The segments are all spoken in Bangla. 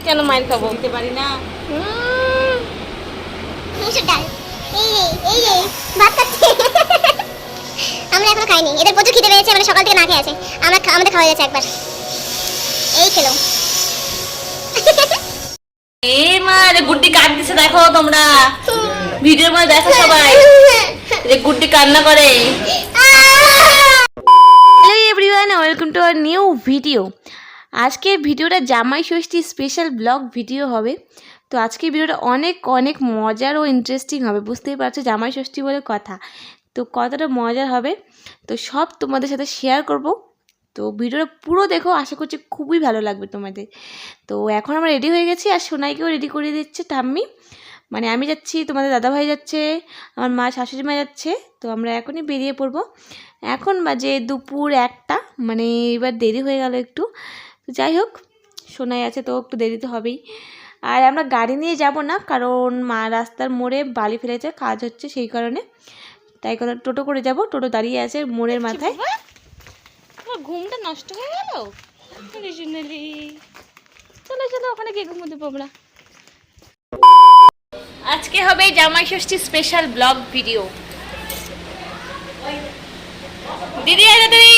কেন মায়ের খাবো? দিতে পারি না। মুসুর ডাল এই ভাত খাচ্ছে। আমরা এখনো খাইনি, এদের প্রচুর খিদে পেয়েছে, মানে সকাল থেকে না খেয়ে আছে। আমাদের খাওয়া যাচ্ছে একবার, এই খেলো। এ মা, রে গুড্ডি কাট দিছে দেখো তোমরা, ভিডিওর মধ্যে দেখো সবাই যে গুড্ডি কান্না করে। Hello everyone, welcome to our new video. আজকের ভিডিওটা জামাই ষষ্ঠী স্পেশাল ব্লগ ভিডিও হবে। তো আজকের ভিডিওটা অনেক অনেক মজার ও ইন্টারেস্টিং হবে। বুঝতেই পারছো জামাই ষষ্ঠী বলে কথা, তো কতটা মজার হবে তো সব তোমাদের সাথে শেয়ার করব। তো ভিডিওটা পুরো দেখো, আশা করছি খুবই ভালো লাগবে তোমাদের। তো এখন আমরা রেডি হয়ে গেছি, আর সোনাইকেও রেডি করে দিচ্ছে ঠাম্মি। মানে আমি যাচ্ছি, তোমাদের দাদাভাই যাচ্ছে, আমার মা শাশুড়ি মা যাচ্ছে। তো আমরা এখনই বেরিয়ে পড়বো। এখন বাজে দুপুর 1টা, মানে এবার দেরি হয়ে গেল একটু। তো যাই হোক, সোনাই আছে তো একটু দেরি তো হবেই। আর আমরা গাড়ি নিয়ে যাব না, কারণ মা রাস্তার মোড়ে বালি ফেলেছে, কাজ হচ্ছে সেই কারণে। তাই কথা টোটো করে যাব, টোটো দাঁড়িয়ে আছে মোড়ের মাথায়। ঘুমটা নষ্ট হয়ে গেল। চলো চলো, ওখানে গিয়ে ঘুমো দেবো আমরা। আজকে হবে জামাই ষষ্ঠী স্পেশাল ব্লগ ভিডিও। দিদি আরে দিদি,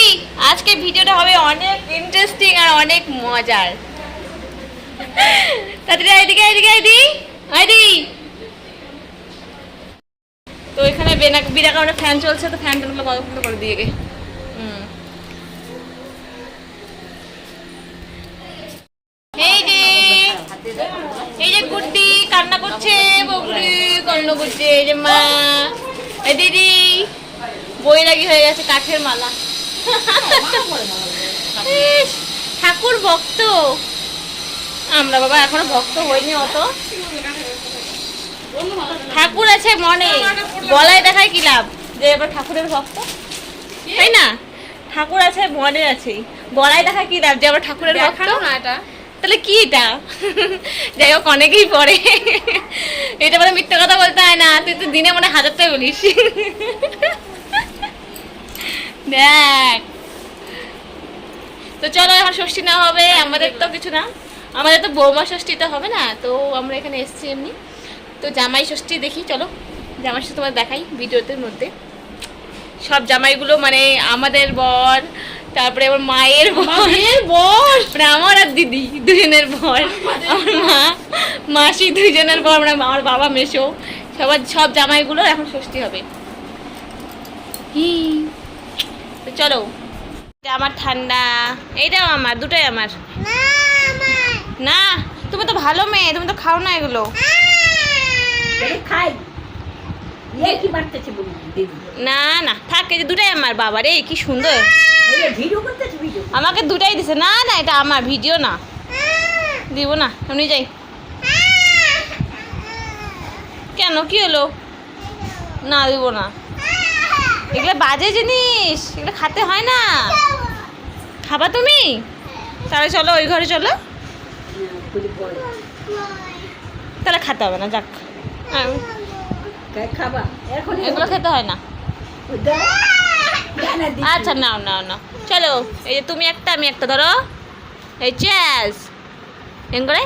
আজকে ভিডিওটা হবে অনেক ইন্টারেস্টিং আর অনেক মজার। তাড়াতাড়ি এদিকে এদিকে এদিকে আইদি। তো এখানে বিরাকার ফ্যান চলছে, তো ফ্যান টানগুলো বন্ধ করে দিয়ে গে। এই যে গুড্ডি কান্না করছে, বগুড়ি কান্না করছে। এই যে মা, এই দিদি বৈরাগী হয়ে গেছে, কাঠের মালা। ঠাকুর ভক্ত আমরা, বাবা এখনো ভক্ত হইনি অত। ঠাকুর আছে মনে, গলায় দেখায় কি লাভ যে এবার ঠাকুরের ভক্ত, তাই না? ঠাকুর আছে মনে আছে, গলায় দেখায় কি লাভ যে আবার ঠাকুরের ভক্ত না? এটা তাহলে কি? এটা যাই হোক, অনেকেই পড়ে। এটা বলে মিথ্যা কথা বলতে হয় না, তুই তো দিনে মনে 1000টাই বলিস। দেখ, তো চলো এখন ষষ্ঠী না হবে আমাদের, তো কিছু না, আমাদের তো বৌমা ষষ্ঠীটা হবে না। তো আমরা এখানে এসেছি এমনি। তো জামাই ষষ্ঠী দেখি, চলো জামাই ষষ্ঠী তোমার দেখাই ভিডিওতে মধ্যে। সব জামাইগুলো মানে আমাদের বর, তারপরে আমার মায়ের বর, মানে আমার আর দিদি দুজনের বর, আমার মা মাসি দুজনের বর, মানে আমার বাবা মেশো, সব জামাইগুলো এখন ষষ্ঠী হবে। তো চলো, আমার ঠান্ডা, এইটাও আমার, দুটোই আমার। না, তুমি তো ভালো মেয়ে, তুমি তো খাও না এগুলো। খাই না না থাক, এই যে দুটাই আমার। বাবা রে কি সুন্দর, আমাকে দুটাই দিছে। না না, এটা আমার, ভিডিও না, দিব না, আমি যাই। কেন, কি হলো? না দিব না, এগুলো বাজে জিনিস, এগুলো খেতে হয় না। খাবা তুমি? তাহলে চলো ওই ঘরে চলো, তাহলে খেতে হবে না, যাক। এগুলো খেতে হয় না। আচ্ছা নাও নাও নাও, চলো। এই যে তুমি একটা, আমি একটা, ধরো। এই চ্যাস এরকম করে,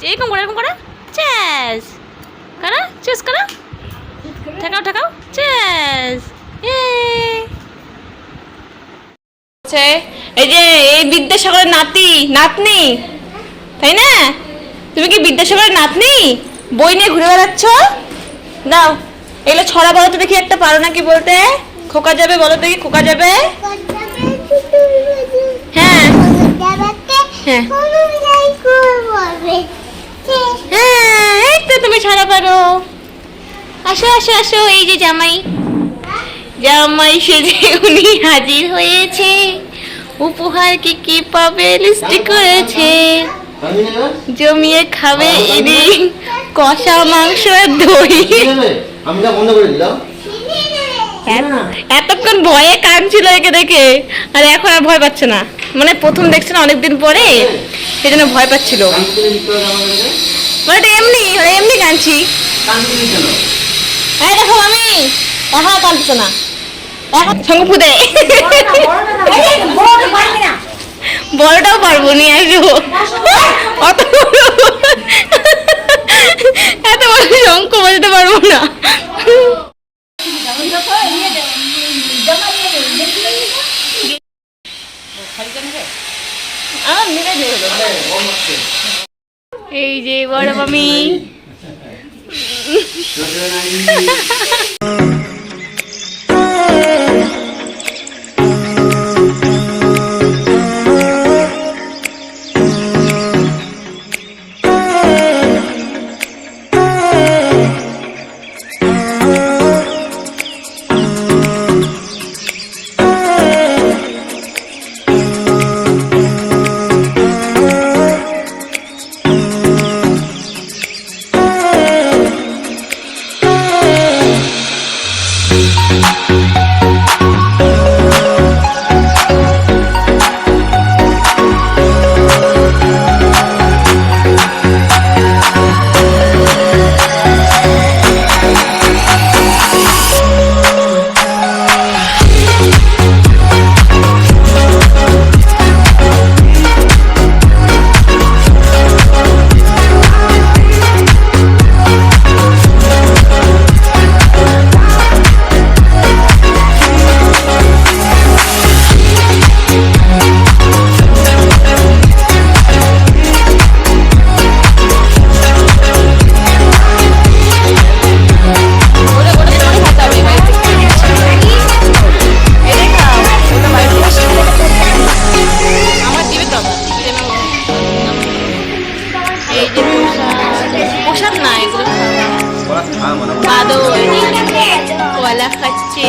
এরকম করে, এরকম করে চ্যাস করো, চেস করো, ঠেকাও ঠেকাও, চ্যাস। এই যে এই বিদ্যাসাগরের নাতি নাতনি, তাই না? তুমি কি বিদ্যাসাগরের নাতনি? বই নিয়ে ঘুরে বেড়াচ্ছ? দাও এগুলো ছড়া বলো তো দেখি, একটা পারো নাকি বলতে? খোকা যাবে বলো দেখি, খোকা যাবে। হ্যাঁ হ্যাঁ হ্যাঁ, এই তো তুমি ছড়া পারো। আসো আসো আসো, এই যে জামাই, জামাই সেজে উনি হাজির হয়েছে। উপহার কি কি পাবে লিস্ট করেছে, জমিয়ে খাবে ইনি কষা মাংস আর দই। এতক্ষণ ভয়ে কাঁদছিল একে দেখে, আর এখন আর ভয় পাচ্ছে না। মানে প্রথম দেখছে না অনেকদিন পরে, সেই জন্য ভয় পাচ্ছিল। এমনি এমনি কাঁদছি। এই দেখো আমি এখন কাঁদছে না, এখন সঙ্গে ফুদে। বড়টাও পারবো, নিয়ে আসবো। অত এই যে বড় মামি প্রসাদ না এগুলো বাদর কলা খাচ্ছে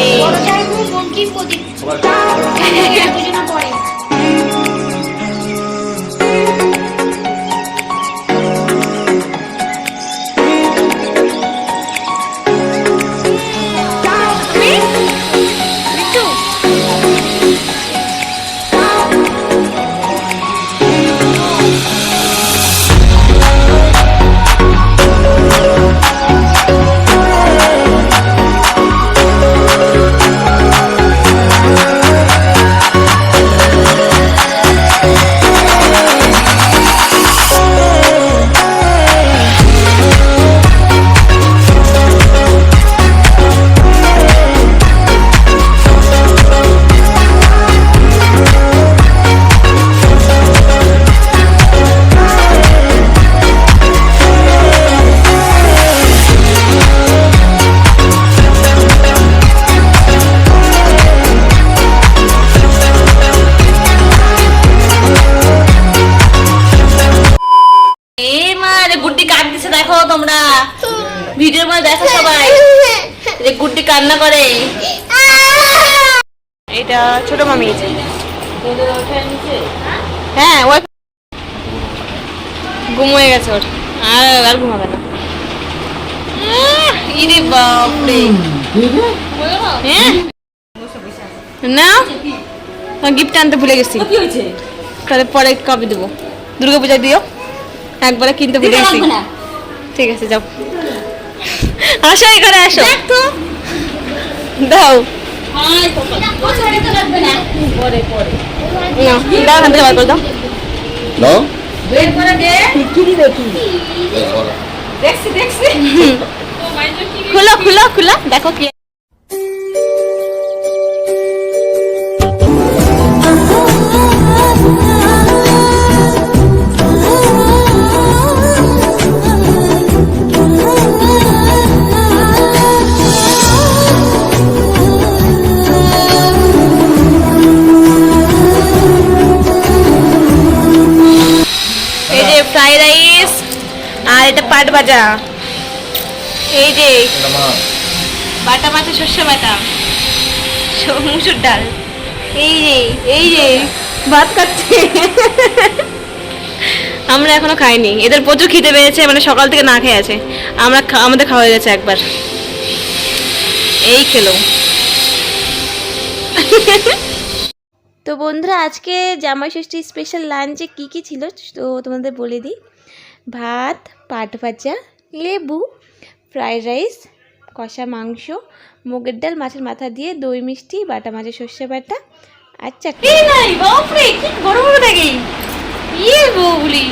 গুড্ডি কাঁদতেছে দেখো তোমরা ভিডিওর মধ্যে দেখো সবাই যে গুড্ডি কান্না করে এটা ছোট মামি হ্যাঁ ওই ঘুম হয়ে গেছে ওর আর ঘুমাবে না ইরে বাপরে হ্যাঁ না গিফট আনতে ভুলে গেছি তাহলে পরে কবে দেবো দুর্গা পূজায় দিও একবারে কিনতে ভুলে গেছি ঠিক আছে যাও আসো এখানে আসো দাও দাও হাতে বার করে দাও খুলো খুলো খুলো দেখো কি ফ্রাইড রাইস আর এটা পাট ভাজা এই যে বাটা মাছের শস্য বাটা মুসুর ডাল এই যে ভাত খাচ্ছে আমরা এখনো খাইনি এদের প্রচুর খিদে পেয়েছে মানে সকাল থেকে না খেয়ে আছে আমাদের খাওয়া হয়ে গেছে একবার এই খেলো তো বন্ধুরা আজকে জামাই ষষ্ঠী স্পেশাল লাঞ্চে কী ছিল তো তোমাদের বলে দিই ভাত পাট ভাজা লেবু ফ্রাইড রাইস কষা মাংস মুগের ডাল মাছের মাথা দিয়ে দই মিষ্টি বাটা মাছের সর্ষে বাটা আর চাটনি নাই বাপরে কি বড় বড় দেখি বউলি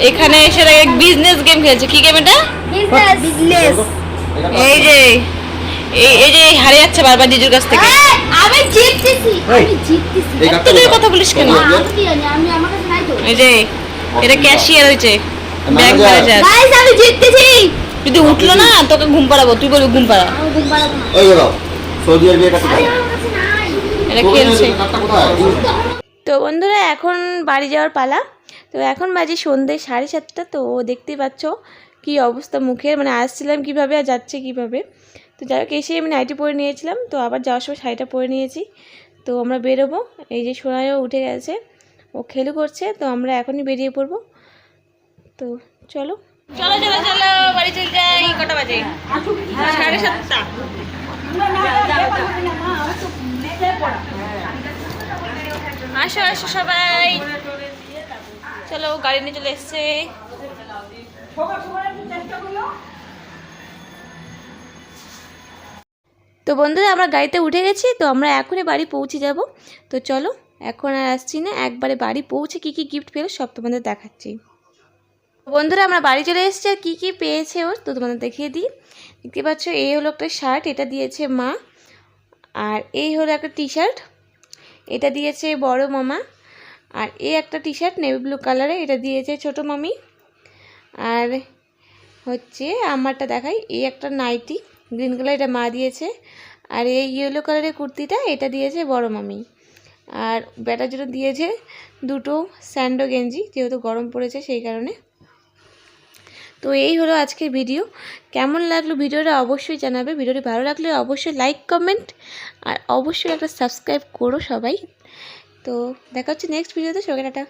এখানে এসে এক বিজনেস গেম খেলছে কি গেম এটা বিজনেস এই যে এই যে হারে যাচ্ছে বারবার জিজুর কাছ থেকে। আমি জিততেছি তুই কথা বলিস কেন? এই যে এটা ক্যাশিয়ার হয়েছে, ব্যাংক ম্যানেজার। গাইস আমি জিততেছি। যদি উঠলো না তোকে ঘুম পাড়াবো, তুই বলবি ঘুম পাড়া। ওই গেল সৌদি আরবিয়া কাছে যাও। এটা খেলছে। তো বন্ধুরা এখন বাড়ি যাওয়ার পালা। তো এখন বাজে সন্ধ্যে 7:30। তো দেখতেই পাচ্ছ কি অবস্থা মুখের, মানে আসছিলাম কিভাবে আর যাচ্ছে কিভাবে। তো যাই হোক এসে আমি নাইটি পরে নিয়েছিলাম, তো আবার যাওয়ার সময় শাড়িটা পরে নিয়েছি। তো আমরা বেরোবো। এই যে সোনাইও উঠে গেছে, ও খেলু করছে, তো আমরা এখনই বেরিয়ে পড়বো। তো চলো চলো চলো চলো বাড়ি চলে যাই। কটা বাজে? 7:30। আসো আসো সবাই, চলো গাড়ি নিয়ে চলে এসছে। তো বন্ধুরা আমরা গাড়িতে উঠে গেছি, তো আমরা এখনই বাড়ি পৌঁছে যাব। তো চলো এখন আর আসছি না, একবারে বাড়ি পৌঁছে কী কী গিফট পেলো সব তোমাদের দেখাচ্ছি। বন্ধুরা আমরা বাড়ি চলে এসেছি, আর কী কী পেয়েছে ওর তো তোমাদের দেখিয়ে দিই। দেখতে পাচ্ছ এই হলো একটা শার্ট, এটা দিয়েছে মা। আর এই হলো একটা টি শার্ট, এটা দিয়েছে বড় মামা। আর এই একটা টি শার্ট নেভি ব্লু কালারে, এটা দিয়েছে ছোট মামি। আর হচ্ছে আমারটা দেখাই, এই একটা নাইটি গ্রিন কালার, এটা মা দিয়েছে। আর এই ইয়েলো কালারের কুর্তিটা, এটা দিয়েছে বড় মামি। আর ব্যাটার জন্য দিয়েছে দুটো স্যান্ডো গেঞ্জি, যেহেতু গরম পড়েছে সেই কারণে। তো এই হলো আজকের ভিডিও। কেমন লাগলো ভিডিওটা অবশ্যই জানাবে। ভিডিওটি ভালো লাগলে অবশ্যই লাইক কমেন্ট আর অবশ্যই একটা সাবস্ক্রাইব করো সবাই। তো দেখা হচ্ছে নেক্সট ভিডিওতে। সবাইকে টাটা।